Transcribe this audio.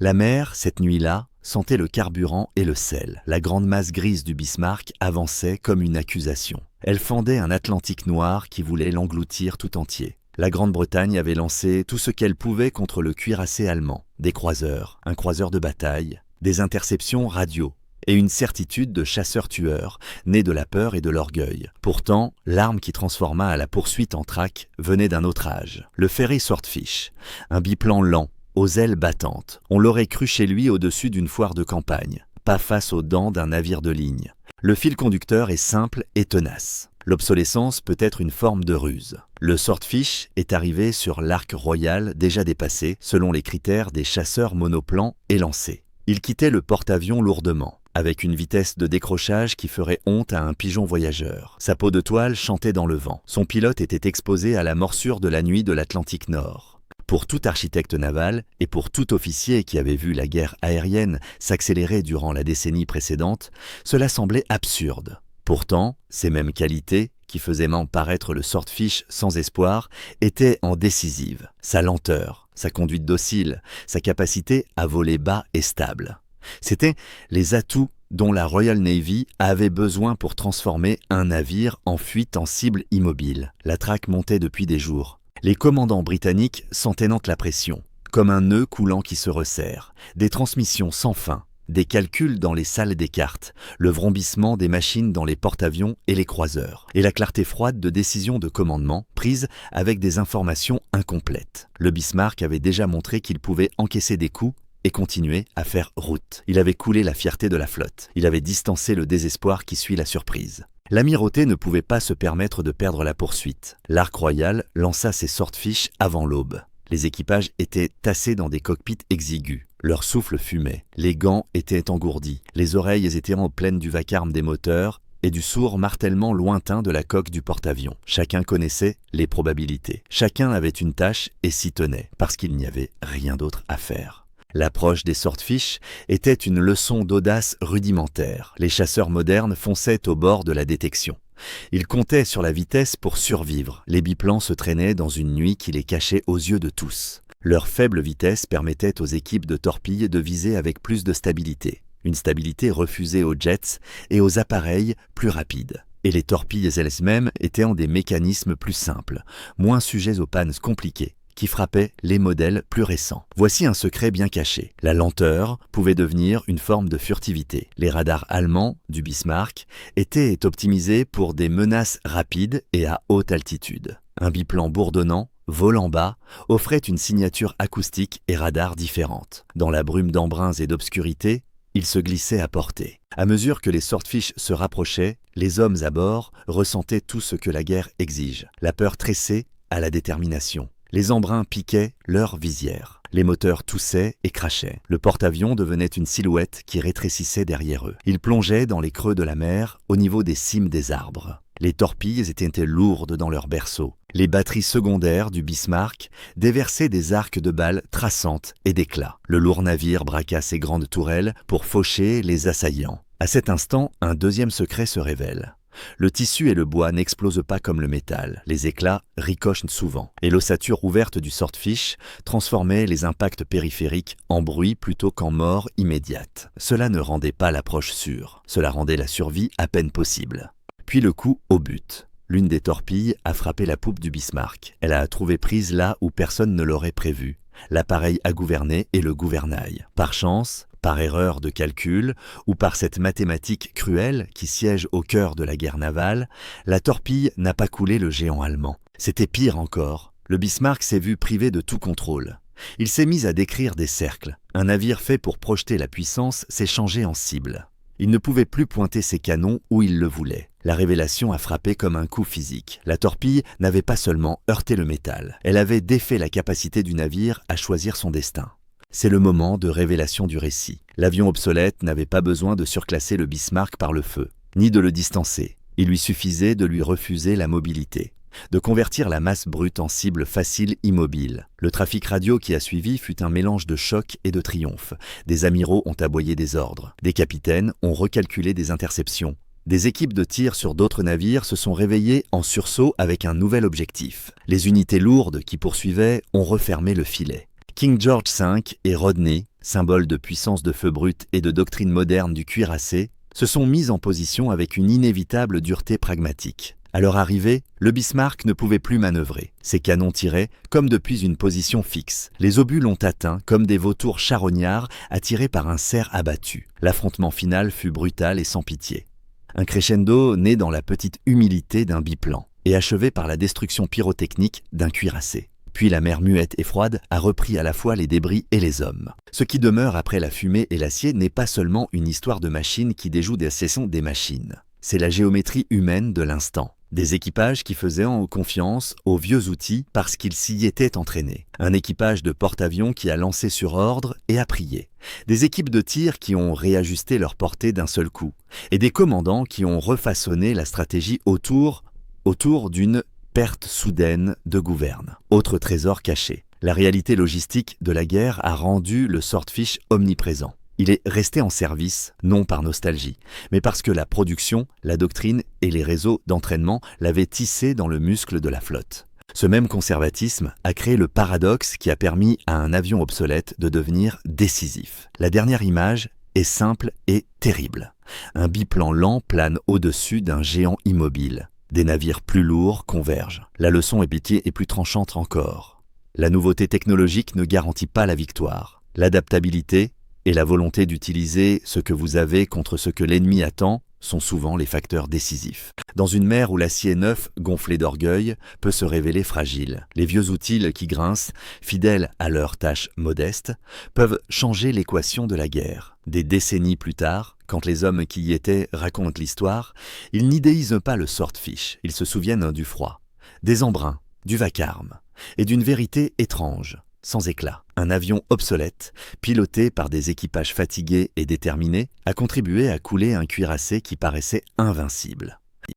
La mer, cette nuit-là, sentait le carburant et le sel. La grande masse grise du Bismarck avançait comme une accusation. Elle fendait un Atlantique noir qui voulait l'engloutir tout entier. La Grande-Bretagne avait lancé tout ce qu'elle pouvait contre le cuirassé allemand. Des croiseurs, un croiseur de bataille, des interceptions radio et une certitude de chasseurs-tueurs, née de la peur et de l'orgueil. Pourtant, l'arme qui transforma à la poursuite en traque venait d'un autre âge. Le ferry Swordfish, un biplan lent, aux ailes battantes. On l'aurait cru chez lui au-dessus d'une foire de campagne, pas face aux dents d'un navire de ligne. Le fil conducteur est simple et tenace. L'obsolescence peut être une forme de ruse. Le Swordfish est arrivé sur l'Arc Royal déjà dépassé selon les critères des chasseurs monoplans élancés. Il quittait le porte-avions lourdement, avec une vitesse de décrochage qui ferait honte à un pigeon voyageur. Sa peau de toile chantait dans le vent. Son pilote était exposé à la morsure de la nuit de l'Atlantique Nord. Pour tout architecte naval et pour tout officier qui avait vu la guerre aérienne s'accélérer durant la décennie précédente, cela semblait absurde. Pourtant, ces mêmes qualités, qui faisaient paraître le Swordfish sans espoir, étaient en décisive. Sa lenteur, sa conduite docile, sa capacité à voler bas et stable. C'étaient les atouts dont la Royal Navy avait besoin pour transformer un navire en fuite en cible immobile. La traque montait depuis des jours. Les commandants britanniques sentaient la pression, comme un nœud coulant qui se resserre, des transmissions sans fin, des calculs dans les salles des cartes, le vrombissement des machines dans les porte-avions et les croiseurs, et la clarté froide de décisions de commandement prises avec des informations incomplètes. Le Bismarck avait déjà montré qu'il pouvait encaisser des coups et continuer à faire route. Il avait coulé la fierté de la flotte, il avait distancé le désespoir qui suit la surprise. L'amirauté ne pouvait pas se permettre de perdre la poursuite. L'Arc Royal lança ses Swordfish avant l'aube. Les équipages étaient tassés dans des cockpits exigus. Leur souffle fumait. Les gants étaient engourdis. Les oreilles étaient pleines du vacarme des moteurs et du sourd martèlement lointain de la coque du porte-avions. Chacun connaissait les probabilités. Chacun avait une tâche et s'y tenait, parce qu'il n'y avait rien d'autre à faire. L'approche des Swordfish était une leçon d'audace rudimentaire. Les chasseurs modernes fonçaient au bord de la détection. Ils comptaient sur la vitesse pour survivre. Les biplans se traînaient dans une nuit qui les cachait aux yeux de tous. Leur faible vitesse permettait aux équipes de torpilles de viser avec plus de stabilité. Une stabilité refusée aux jets et aux appareils plus rapides. Et les torpilles elles-mêmes étaient en des mécanismes plus simples, moins sujets aux pannes compliquées, qui frappaient les modèles plus récents. Voici un secret bien caché. La lenteur pouvait devenir une forme de furtivité. Les radars allemands du Bismarck étaient optimisés pour des menaces rapides et à haute altitude. Un biplan bourdonnant, volant bas, offrait une signature acoustique et radar différente. Dans la brume d'embruns et d'obscurité, il se glissait à portée. À mesure que les Swordfish se rapprochaient, les hommes à bord ressentaient tout ce que la guerre exige. La peur tressée à la détermination. Les embruns piquaient leur visière. Les moteurs toussaient et crachaient. Le porte-avions devenait une silhouette qui rétrécissait derrière eux. Ils plongeaient dans les creux de la mer, au niveau des cimes des arbres. Les torpilles étaient lourdes dans leur berceau. Les batteries secondaires du Bismarck déversaient des arcs de balles traçantes et d'éclats. Le lourd navire braqua ses grandes tourelles pour faucher les assaillants. À cet instant, un deuxième secret se révèle. Le tissu et le bois n'explosent pas comme le métal. Les éclats ricochent souvent. Et l'ossature ouverte du Swordfish transformait les impacts périphériques en bruit plutôt qu'en mort immédiate. Cela ne rendait pas l'approche sûre. Cela rendait la survie à peine possible. Puis le coup au but. L'une des torpilles a frappé la poupe du Bismarck. Elle a trouvé prise là où personne ne l'aurait prévu. L'appareil à gouverner et le gouvernail. Par chance, par erreur de calcul ou par cette mathématique cruelle qui siège au cœur de la guerre navale, la torpille n'a pas coulé le géant allemand. C'était pire encore. Le Bismarck s'est vu privé de tout contrôle. Il s'est mis à décrire des cercles. Un navire fait pour projeter la puissance s'est changé en cible. Il ne pouvait plus pointer ses canons où il le voulait. La révélation a frappé comme un coup physique. La torpille n'avait pas seulement heurté le métal, elle avait défait la capacité du navire à choisir son destin. C'est le moment de révélation du récit. L'avion obsolète n'avait pas besoin de surclasser le Bismarck par le feu, ni de le distancer. Il lui suffisait de lui refuser la mobilité, de convertir la masse brute en cible facile immobile. Le trafic radio qui a suivi fut un mélange de choc et de triomphe. Des amiraux ont aboyé des ordres, des capitaines ont recalculé des interceptions. Des équipes de tir sur d'autres navires se sont réveillées en sursaut avec un nouvel objectif. Les unités lourdes qui poursuivaient ont refermé le filet. King George V et Rodney symbole de puissance de feu brut et de doctrine moderne du cuirassé, se sont mis en position avec une inévitable dureté pragmatique. À leur arrivée, le Bismarck ne pouvait plus manœuvrer. Ses canons tiraient comme depuis une position fixe. Les obus l'ont atteint comme des vautours charognards attirés par un cerf abattu. L'affrontement final fut brutal et sans pitié. Un crescendo né dans la petite humilité d'un biplan et achevé par la destruction pyrotechnique d'un cuirassé. Puis la mer muette et froide a repris à la fois les débris et les hommes. Ce qui demeure après la fumée et l'acier n'est pas seulement une histoire de machines qui déjouent des sessions des machines. C'est la géométrie humaine de l'instant. Des équipages qui faisaient confiance aux vieux outils parce qu'ils s'y étaient entraînés. Un équipage de porte-avions qui a lancé sur ordre et a prié. Des équipes de tir qui ont réajusté leur portée d'un seul coup. Et des commandants qui ont refaçonné la stratégie autour d'une perte soudaine de gouverne. Autre trésor caché. La réalité logistique de la guerre a rendu le swordfish omniprésent. Il est resté en service, non par nostalgie, mais parce que la production, la doctrine et les réseaux d'entraînement l'avaient tissé dans le muscle de la flotte. Ce même conservatisme a créé le paradoxe qui a permis à un avion obsolète de devenir décisif. La dernière image est simple et terrible. Un biplan lent plane au-dessus d'un géant immobile. Des navires plus lourds convergent. La leçon est plus tranchante encore. La nouveauté technologique ne garantit pas la victoire. L'adaptabilité et la volonté d'utiliser ce que vous avez contre ce que l'ennemi attend sont souvent les facteurs décisifs. Dans une mer où l'acier neuf, gonflé d'orgueil, peut se révéler fragile, les vieux outils qui grincent, fidèles à leurs tâches modestes, peuvent changer l'équation de la guerre. Des décennies plus tard, quand les hommes qui y étaient racontent l'histoire, ils n'idéisent pas le swordfish, ils se souviennent du froid, des embruns, du vacarme et d'une vérité étrange. Sans éclat. Un avion obsolète, piloté par des équipages fatigués et déterminés, a contribué à couler un cuirassé qui paraissait invincible.